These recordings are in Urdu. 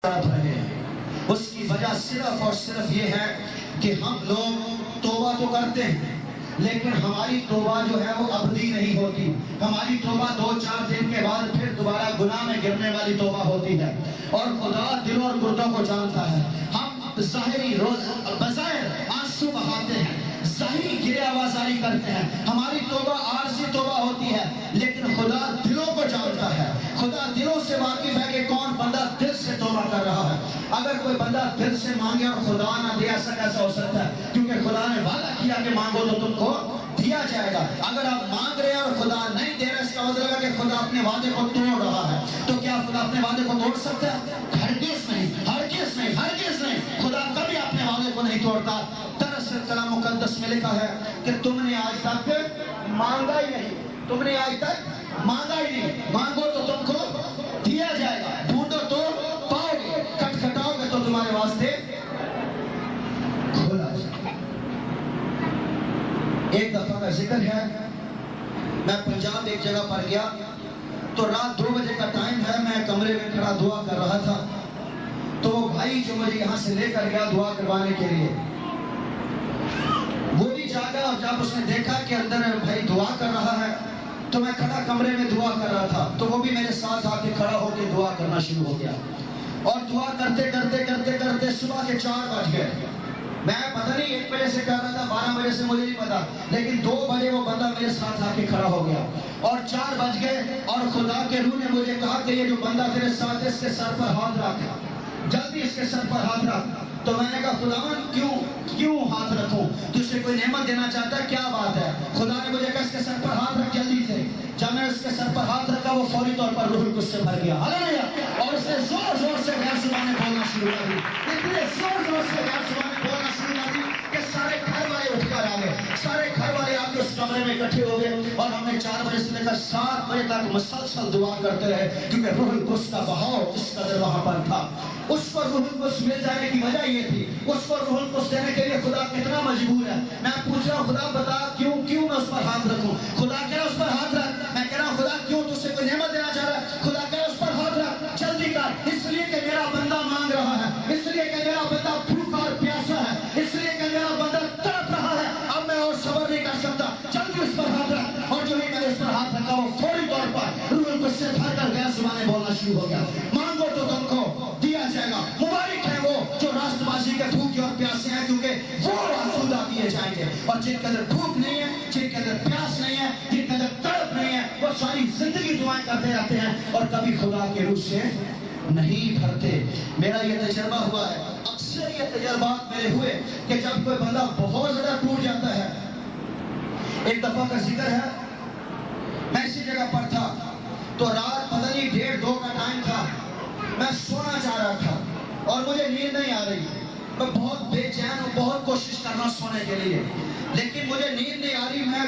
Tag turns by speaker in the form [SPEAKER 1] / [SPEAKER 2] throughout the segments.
[SPEAKER 1] رہے ہیں۔ اس کی وجہ صرف اور صرف یہ ہے کہ ہم لوگ توبہ تو کرتے ہیں لیکن ہماری توبہ جو ہے وہ ابدی نہیں ہوتی۔ ہماری توبہ 2-4 دن کے بعد پھر دوبارہ گناہ میں گرنے والی توبہ ہوتی ہے، اور خدا دلوں اور گردوں کو جانتا ہے۔ ہم ظاہری روز بظاہر آنسو بہاتے ہیں، ظاہری گرے آوازاری کرتے ہیں، ہماری توبہ عارضی توبہ ہوتی ہے، لیکن خدا دلوں کو جانتا ہے۔ خدا دلوں سے واقف ہے کہ کون بندہ دل سے توبہ کر رہا ہے۔ اگر کوئی بندہ دل سے مانگے اور خدا نہ دے، ایسا کیسا ہو سکتا ہے؟ کیونکہ خدا نے وعدہ کیا کہ مانگو تو تم کو دیا جائے گا۔ اگر آپ مانگ رہے ہیں اور خدا نہیں دے رہا، اس کا مطلب ہے کہ خدا اپنے وعدے کو توڑ رہا ہے۔ تو کیا خدا اپنے وعدے کو توڑ سکتا ہے؟ ہرگز نہیں، ہرگز نہیں، ہرگز نہیں۔ خدا کبھی اپنے وعدے کو نہیں توڑتا۔ دراصل کلام مقدس میں لکھا ہے کہ تم نے آج تک مانگا ہی نہیں، تم نے آج تک مانگا ہی نہیں۔ مانگو تو تم کو دیا جائے گا، ڈھونڈو تو پاؤ گے، کھٹکھٹاؤ گے تو تمہارے واسطے کھولا جائے گا۔ ایک دفعہ کا ذکر ہے، میں پنجاب ایک جگہ پر گیا تو رات 2 بجے کا ٹائم ہے، میں کمرے میں کھڑا دعا کر رہا تھا۔ تو وہ بھائی جو مجھے یہاں سے لے کر گیا دعا کروانے کے لیے، وہ بھی جاگا، اور جب اس نے دیکھا کہ اندر بھائی دعا کر رہا ہے تو میں کھڑا کمرے میں دعا کر رہا تھا، تو وہ بھی میرے ساتھ آ کے کھڑا ہو کے دعا کرنا شروع ہو گیا، اور دعا کرتے کرتے کرتے کرتے صبح کے 4 بج گئے۔ میں پتہ نہیں 1 بجے سے کر رہا تھا، 12 بجے سے مجھے نہیں پتا، لیکن 2 بجے وہ بندہ میرے ساتھ آ کے کھڑا ہو گیا، اور 4 بج گئے، اور خدا کے روح نے مجھے کہا کہ یہ جو بندہ تیرے ساتھ ہے اس کے سر پر ہاتھ رکھ، جلدی اس کے سر پر ہاتھ رکھ۔ تو میں نے کہا خداوند کیوں ہاتھ رکھوں؟ تجھ سے کوئی نعمت دینا چاہتا ہے؟ کیا بات ہے؟ خدا نے مجھے کہا اس کے سر پر ہاتھ رکھ جلدی سے۔ جب میں اس کے سر پر ہاتھ رکھا، وہ فوری طور پر روح القدس سے بھر گیا، ہاللیلویا، اور اس نے زور زور سے غیر زبانیں بولنا شروع کر دی، اتنے زور زور سے غیر زبانیں بولنا شروع کر دی کہ سارے گھر والے اٹھ کر آ گئے، سارے گھر والے آ کے اس کمرے میں اکٹھے ہو گئے، اور ہم نے 4 بجے سے لے کر 7 بجے تک مسلسل دعا کرتے رہے، کیونکہ روح القدس کا بہاؤ اس قدر وہاں پر تھا۔ اس کو روح القدس مل جانے کی وجہ یہ تھی، اس کو روح القدس دینے کے لیے خدا کتنا مجبور ہے۔ میں پوچھ رہا ہوں خدا بتا کیوں میں اس پر ہاتھ رکھوں؟ خدا کہہ رہا اس پر ہاتھ رکھ۔ میں کہہ رہا ہوں خدا کیوں تجھ سے کوئی نعمت دینا چاہ رہا ہے؟ خدا کہہ رہا اس پر ہاتھ رکھ، جلدی کر، اس لیے کہ میرا بندہ مانگ رہا ہے، اس لیے کہ میرا بندہ بھوکا اور پیاسا ہے، اس لیے کہ میرا بندہ تڑپ رہا ہے، اب میں اور صبر نہیں کر سکتا، جلدی اس پر ہاتھ رکھ۔ اور جو ہی میں نے اس پر ہاتھ رکھا، وہ فوری طور پر روح القدس سے بھر کر غیر زبانیں بولنا شروع ہو گیا۔ مانگو تو تم کو دیا جائے گا۔ مبارک ہے وہ جو راست بازی کے بھوکے اور پیاسے ہیں، کیونکہ وہ آسودہ دیے جائیں گے۔ اور جن کے اندر بھوک نہیں ہے، جن کے اندر پیاس نہیں ہے، جن کے اندر تڑپ نہیں ہے، وہ ساری زندگی دعائیں کرتے رہتے ہیں اور کبھی خدا کے روح سے نہیں بھرتے۔ میرا یہ تجربہ ہوا ہے، اکثر یہ تجربات میرے ہوئے کہ جب کوئی بندہ بہت زیادہ ٹوٹ جاتا ہے۔ ایک دفعہ کا ذکر ہے، میں اسی جگہ پر تھا تو رات پتہ نہیں 1:30-2 کا ٹائم تھا، میں سونا چاہ رہا تھا اور مجھے نیند نہیں آ رہی، میں بہت بے چین ہوں، بہت کوشش کر رہا ہوں سونے کے لیے، لیکن مجھے نیند نہیں آ رہی۔ میں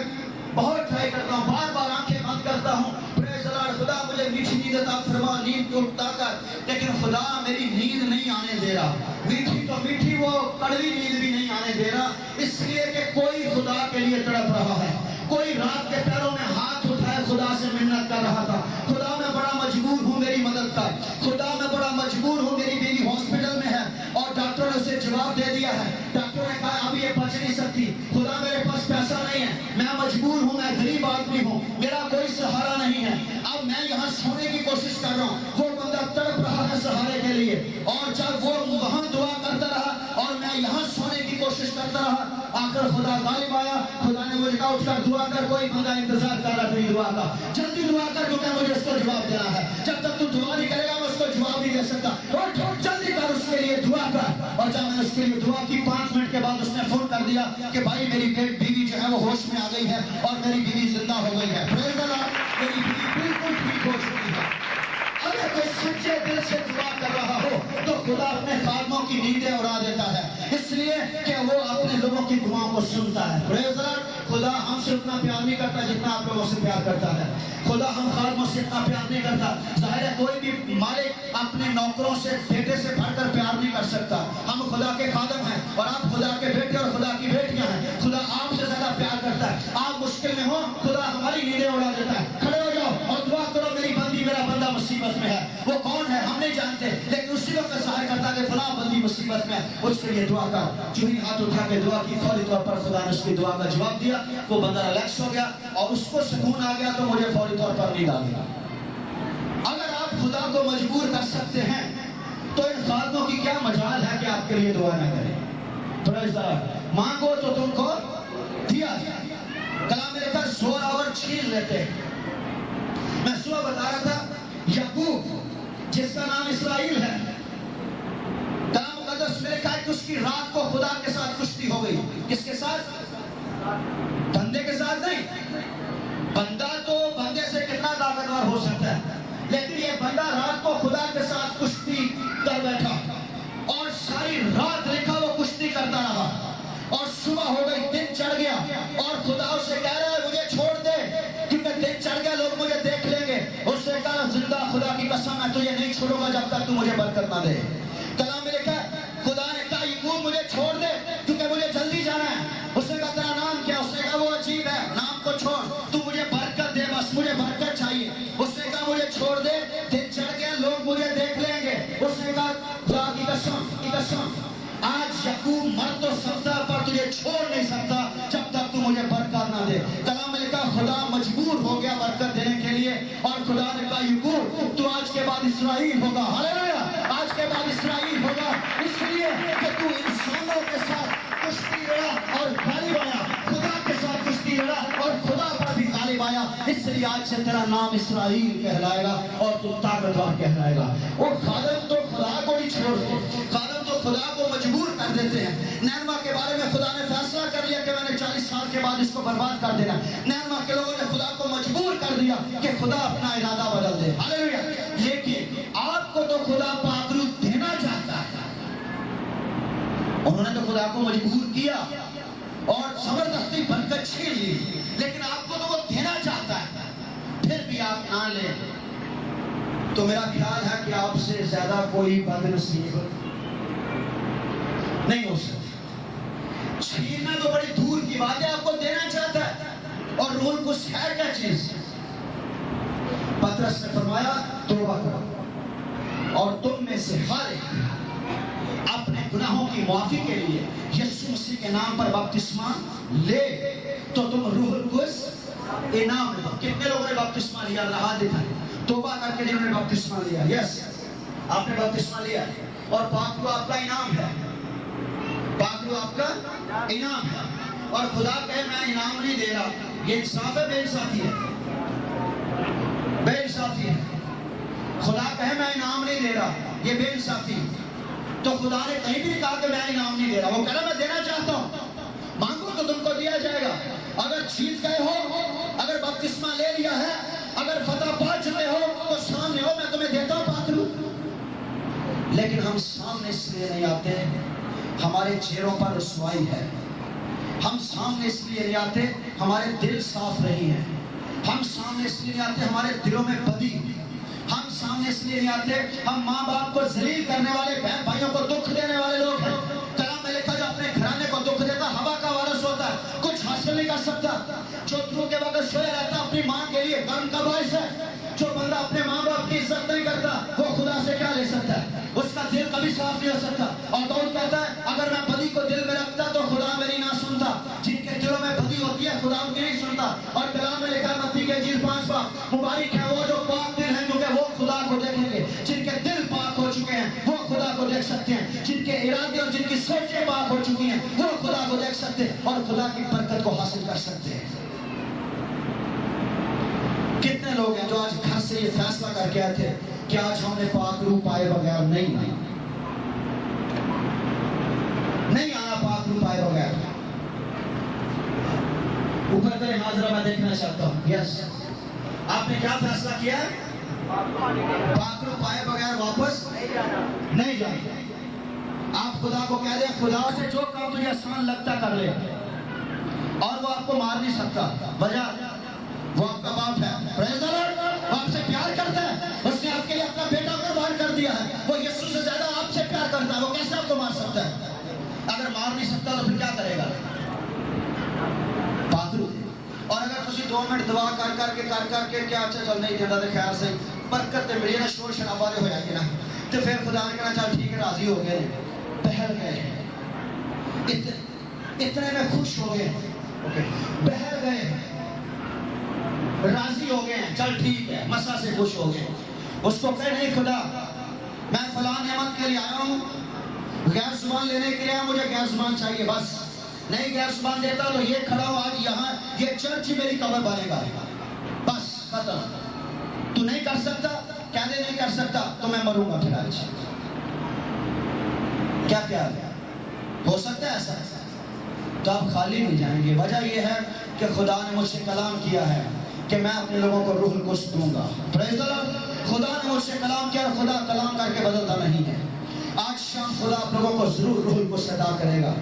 [SPEAKER 1] بہت ٹرائی کرتا ہوں، بار بار آنکھیں بند کرتا ہوں، پریز دی لارڈ، خدا مجھے میٹھی نیند عطا فرما، نیند کو عطا کر، لیکن خدا میری نیند نہیں آنے دے رہا۔ میٹھی تو میٹھی، وہ کڑوی نیند بھی نہیں آنے دے رہا، اس لیے کہ کوئی خدا کے لیے تڑپ رہا ہے، کوئی رات کے پیروں میں ہاتھ اٹھائے خدا سے منت کر رہا تھا، خدا میں بڑا مجبور ہوں میری مدد کر، خدا میں بڑا مجبور ہوں، میری بیوی ہاسپٹل میں ہے اور ڈاکٹر نے اسے جواب دے دیا ہے، ڈاکٹر نے کہا اب یہ بچ نہیں سکتی، خدا میرے پاس پیسہ نہیں ہے، میں مجبور ہوں، میں غریب آدمی ہوں، میرا کوئی سہارا نہیں ہے، اب میں یہاں سونے کی کوشش کر رہا ہوں۔ وہ بندہ تڑپ رہا ہے سہارے کے لیے، اور جب وہ وہاں دعا کرتا رہا اور میں یہاں سونے کی کوشش کرتا رہا، آخر خدا غالب آیا، خدا نے مجھے کہا اٹھ کر دعا کر، کوئی بندہ انتظار کر رہا تیری دعا کا، جلدی دعا کر کیونکہ مجھے اس کو جواب دینا ہے، جب تک تو دعا نہیں کرے گا میں اس کو جواب نہیں دے سکتا، اٹھ جلدی کر اس کے لیے دعا کر۔ اور جب میں نے اس کے لیے دعا کی 5 منٹ کے بعد اس نے فون کر دیا کہ بھائی میری بیوی جو ہے وہ ہوش میں آ گئی ہے اور میری بیوی زندہ ہو گئی ہے، پریز دی لارڈ، میری بیوی بالکل ٹھیک ہو چکی ہے۔ اگر کوئی سچے دل سے دعا کر رہا ہو تو خدا اپنے خادموں کی نیندیں اڑا دیتا ہے، اس لیے کہ وہ اپنے لوگوں کی دعاؤں کو سنتا ہے، پریز دی لارڈ۔ خدا ہم سے اتنا پیار نہیں کرتا جتنا آپ لوگوں سے پیار کرتا ہے، خدا ہم خادموں سے اتنا پیار نہیں کرتا۔ ظاہر ہے کوئی بھی مالک اپنے نوکروں سے بیٹے سے بڑھ کر پیار نہیں کر سکتا، ہم خدا کے خادم ہیں اور آپ خدا کے بیٹے اور خدا کی بیٹیاں ہیں، خدا آپ سے زیادہ پیار کرتا ہے۔ آپ مشکل میں ہو، خدا ہماری نیندیں اڑا دیتا ہے۔ کھڑے ہو جاؤ اور دعا کرو، میری بندی میرا بندہ مصیبت میں ہے، وہ کون ہے ہم نہیں جانتے، لیکن اسی وقت دے فلاں بندی مصیبت میں، اس کے لیے دعا کر. جو ہی ہاتھ اٹھا کے دعا کی، فوری طور پر خدا نے اس کی دعا کا جواب دیا. وہ بندہ ریلیکس ہو گیا اور اس کو سکون آ گیا. تو مجھے فوری طور پر نیند آ گیا. اگر آپ خدا کو مجبور کر سکتے ہیں تو ان خاتموں کی کیا مجال ہے کہ آپ کے لیے دعا نہ کریں. پریز دی لارڈ. مانگو تو تم کو دیا جائے. کلام میں لکھا زور آور چھین لیتے. میں صبح بتا رہا تھا یعقوب جس کا نام اسرائیل ہے، کلام مقدس میں لکھا ہے کہ اس کی رات کو خدا کے ساتھ کشتی ہو گئی. کس کے ساتھ؟ بندے کے ساتھ نہیں. بندہ تو بندے سے کتنا طاقتور ہو سکتا ہے، لیکن یہ بندہ رات کو خدا کے ساتھ کشتی کر بیٹھا اور ساری رات لکھا وہ کشتی کرتا رہا. اور صبح ہو گئی، دن چڑھ گیا اور خدا اسے کہہ رہا ہے مجھے چھوڑ دے کیونکہ دن چڑھ گیا، لوگ مجھے دیکھ لیں گے. اس نے کہا زندہ خدا کی قسم میں تجھے نہیں چھوڑوں گا جب تک تو مجھے برکت نہ دے. کلام میں لکھا ہے خدا نے کہا یعقوب مجھے چھوڑ دے کیونکہ مجھے جلدی جانا ہے. اس نے کہا تیرا نام کیا؟ اس نے کہا وہ عجیب ہے، نام کو چھوڑ، تو مجھے برکت دے، بس مجھے برکت چاہیے. اس نے کہا مجھے چھوڑ دے، دن چڑھ گیا، لوگ مجھے دیکھ لیں گے. اس نے کہا خدا کی قسم آج یعقوب مر تو سکتا پر تجھے چھوڑ نہیں سکتا جب تک تو مجھے برکت نہ دے. کلام میں لکھا خدا مجبور ہو گیا برکت دینے کے لیے اور خدا نے کہا یعقوب تو آج کے بعد اسرائیل ہوگا. ہاللیلویا. آج کے بعد اسرائیل ہوگا اس لیے کہ تو انسانوں کے ساتھ کشتی لڑا اور غالب آیا، خدا کے ساتھ کشتی لڑا اور خدا پر بھی غالب آیا. اس لیے آج سے تیرا نام اسرائیل کہلائے گا اور تو طاقتور کہلائے گا. اور خادم تو خدا کو ہی چھوڑتے، خادم تو خدا کو مجبور کر دیتے ہیں. نینوا کے بارے میں خدا نے فیصلہ کر لیا کہ میں نے 40 سال کے بعد اس کو برباد کر دینا. نینوا کے لوگوں نے خدا کو مجبور کر دیا کہ خدا اپنا ارادہ بدل دے. ہاللیلویا. لیکن آپ کو تو خدا پاک روح دینا چاہتا ہے. انہوں نے تو خدا کو مجبور کیا اور زبردستی برکت چھین لی، لیکن آپ کو تو وہ دینا چاہتا ہے. پھر بھی آپ نہ لیں تو میرا خیال ہے کہ آپ سے زیادہ کوئی بد نصیب نہیں ہو سکتا. چھیننا تو بڑی دور کی بات ہے، آپ کو دینا چاہتا ہے. اور روح القدس ہے کیا چیز؟ پترس نے فرمایا توبہ کرو اور تم میں سے ہر ایک اپنے گناہوں کی معافی کے لیے یسوع مسیح کے نام پر بپتسمہ لے تو تم روح القدس انعام لو. کتنے لوگوں نے بپتسمہ لیا؟ رہا دکھائیں. توبہ کر کے جنہوں نے بپتسمہ لیا، یس آپ نے بپتسمہ لیا اور پاک روح آپ کا انعام ہے. پاک روح آپ کا انعام ہے. اور خدا کہے میں انعام نہیں دے رہا، یہ انصاف ہے؟ بے انصافی ہے؟ بے انصافی ہے. خدا کہے میں انعام نہیں دے رہا، یہ بے انصافی ہے. تو خدا نے کہیں بھی نہیں کہا کہ میں انعام نہیں دے رہا. وہ کہہ رہا میں دینا چاہتا ہوں، مانگو تو تم کو دیا جائے گا. اگر جیت گئے ہو، اگر بپتسمہ لے لیا ہے، اگر فتح پا چکے ہو تو سامنے ہو، میں تمہیں دیتا ہوں پاک روح. لیکن ہم سامنے اس لیے نہیں آتے، ہمارے چہروں پر رسوائی ہے. ہم سامنے اس لیے نہیں آتے، ہمارے دل صاف نہیں ہیں. ہم سامنے اس لیے نہیں آتے، ہمارے دلوں میں بدی. ہم سامنے اس لیے نہیں آتے، ہم ماں باپ کو ذلیل کرنے والے، بہن بھائیوں کو دکھ دینے والے لوگ ہیں. کلام میں لکھا جو اپنے گھرانے کو دکھ دیتا ہوا کا وارث ہوتا ہے، کچھ حاصل نہیں کر سکتا. جو درو کے وقت سویا رہتا اپنی ماں کے لیے غم کا باعث ہے. جو بندہ اپنے ماں باپ کی عزت نہیں کرتا وہ خدا سے کیا لے سکتا ہے؟ اس کا دل کبھی صاف نہیں ہو سکتا. اور کون کہتا ہے اگر میں بدی کو دل میں رکھتا تو خدا میری نہ سنتا. جن کے دلوں میں بدی ہوتی ہے خدا ان کی نہیں سنتا. اور کلام میں لکھا متی کے انجیل 5 باب مبارک ہے وہ جو پاک دل ہیں کیونکہ وہ خدا کو دیکھیں گے. جن کے دل پاک ہو چکے ہیں وہ خدا کو دیکھ سکتے ہیں. جن کے ارادے اور جن کی سوچیں پاک ہو چکی ہیں وہ خدا کو دیکھ سکتے ہیں اور خدا کی برکت کو حاصل کر سکتے ہیں. کتنے لوگ ہیں جو آج گھر سے یہ فیصلہ کر کے آئے تھے کہ آج ہم نے پاک روح پائے بغیر نہیں آنا پاک روح پائے بغیر. اوپر تیرے حاضرہ میں دیکھنا چاہتا ہوں. یس آپ نے کیا فیصلہ کیا ہے؟ پاک روح پائے بغیر واپس نہیں جائے. آپ خدا کو کہہ دیں خدا سے جو کام تجھے آسان لگتا کر لے، اور وہ آپ کو مار نہیں سکتا. وجہ وہ آپ کا باپ ہے، پریز دی لارڈ. وہ آپ سے پیار کرتا ہے، اس نے آپ کے لیے اپنا بیٹا قربان کر دیا ہے. وہ یسوع سے زیادہ آپ سے پیار کرتا ہے. وہ کیسے آپ کو مار سکتا ہے؟ اگر مار نہیں سکتا تو پھر کیا کرے گا؟ پاک روح. اور اگر تسی 2 منٹ دعا کر کے کیا اچھا چل نہیں دیتا تو خیر سے برکت تے ملی نا، شور شرابہ دے ہویا کہ نا تو پھر خدا نے کہا چل ٹھیک ہے راضی ہو گئے بہل گئے اتنے میں خوش ہو گئے بہل گئے راضی ہو گئے چل ٹھیک ہے مسا سے خوش ہو گئے اس کو کہے نہیں خدا میں فلاں نعمت کے لیے آیا ہوں غیر زبان لینے کے لیے مجھے غیر زبان چاہیے بس نہیں غیر زبان دیتا تو یہ کھڑا ہو آج یہاں یہ چرچ میری قبر بنے گا بس ختم تو نہیں کر سکتا کیا دے نہیں کر سکتا تو میں مروں گا پھر آج کیا ہو سکتا ہے ایسا تو آپ خالی نہیں جائیں گے وجہ یہ ہے کہ خدا نے مجھ سے کلام کیا ہے کہ میں اپنے لوگوں کو روح القدس دوں گا پریز اللہ خدا نے مجھ سے کلام کیا اور خدا کلام کر کے بدلتا نہیں ہے آج شام خدا آپ لوگوں کو ضرور روح القدس عطا کرے گا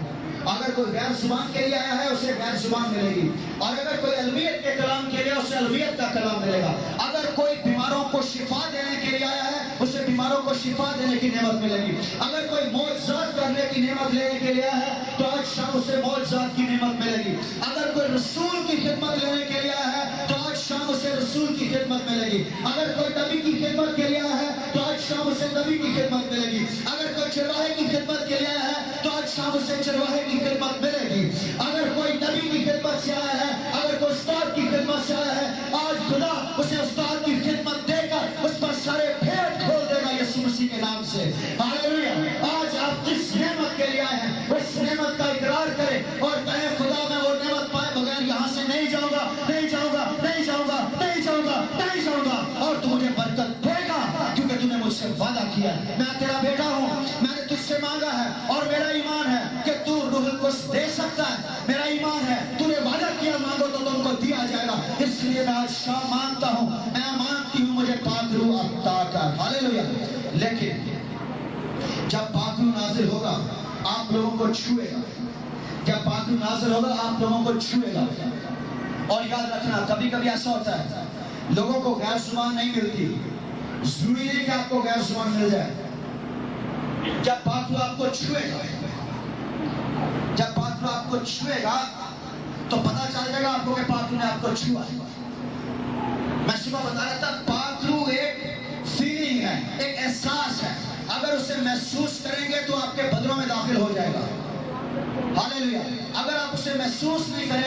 [SPEAKER 1] اگر کوئی غیر زبان کے لیے آیا ہے اسے غیر زبان ملے گی اور اگر کوئی الویت کے کلام کے لیے اسے الویت کا کلام ملے گا اگر کوئی بیماروں کو شفا دینے کے لیے آیا ہے اسے بیماروں کو شفا دینے کی نعمت ملے گی اگر کوئی معجزات کرنے کی نعمت لینے کے لیے آیا ہے تو آج شام اسے معجزات کی نعمت ملے گی اگر کوئی رسول کی خدمت لینے کے لیے آیا ہے تو آج شام اسے رسول کی خدمت ملے گی اگر کوئی نبی کی خدمت کے لیے آیا ہے تو آج شام اسے نبی کی خدمت ملے گی اگر کوئی چرواہے کی خدمت کے لیے آیا ہے تو آج شام اسے چرواہے کی خدمت ملے گی اگر کوئی نبی کی خدمت سے آیا ہے اگر کوئی استاد کی خدمت سے آیا ہے آج خدا اسے استاد کی خدمت دے کر اس پر سارے پھیر کھول دے گا یسوع مسیح کے نام سے ہاللویا آج آپ جس نعمت کے لیے آئے ہیں اس نعمت کا اقرار کریں اور کہیں خدا میں وہ نعمت پائے بغیر یہاں سے نہیں جاؤں گا نہیں جاؤں گا نہیں جاؤں گا نہیں جاؤں گا نہیں جاؤں گا اور تو مجھے برکت دے گا کیونکہ تو نے مجھ سے وعدہ کیا میں تیرا بیٹا ہوں میں نے تجھ سے مانگا ہے اور میرا ایمان ہے کہ تو روح القدس دے سکتا ہے میرا ایمان ہے تو نے وعدہ کیا مانگو تو تم کو دیا جائے گا اس لیے میں آج شام مانگتا ہوں میں مانگتی ہوں مجھے پاک روح عطا کر ہاللویا لیکن جب پاک روح نازل ہوگا آپ لوگوں کو چھوئے گا جب پاک روح نازل ہوگا آپ لوگوں کو چھوئے گا اور یاد رکھنا کبھی کبھی ایسا ہوتا ہے لوگوں کو غیر زبان نہیں ملتی ضروری نہیں کہ آپ کو غیر زبان مل جائے جب پاک روح آپ کو چھوئے گا جب پاک روح آپ کو چھوئے گا تو پتہ چل جائے گا آپ کو کہ پاک روح نے آپ کو چھوا میں صبح بتا رہا تھا پاک روح ایک فیلنگ ہے ایک احساس ہے اگر اسے محسوس کریں گے تو آپ کے بدنوں میں داخل ہو جائے گا ہاللویا اگر آپ اسے محسوس نہیں کریں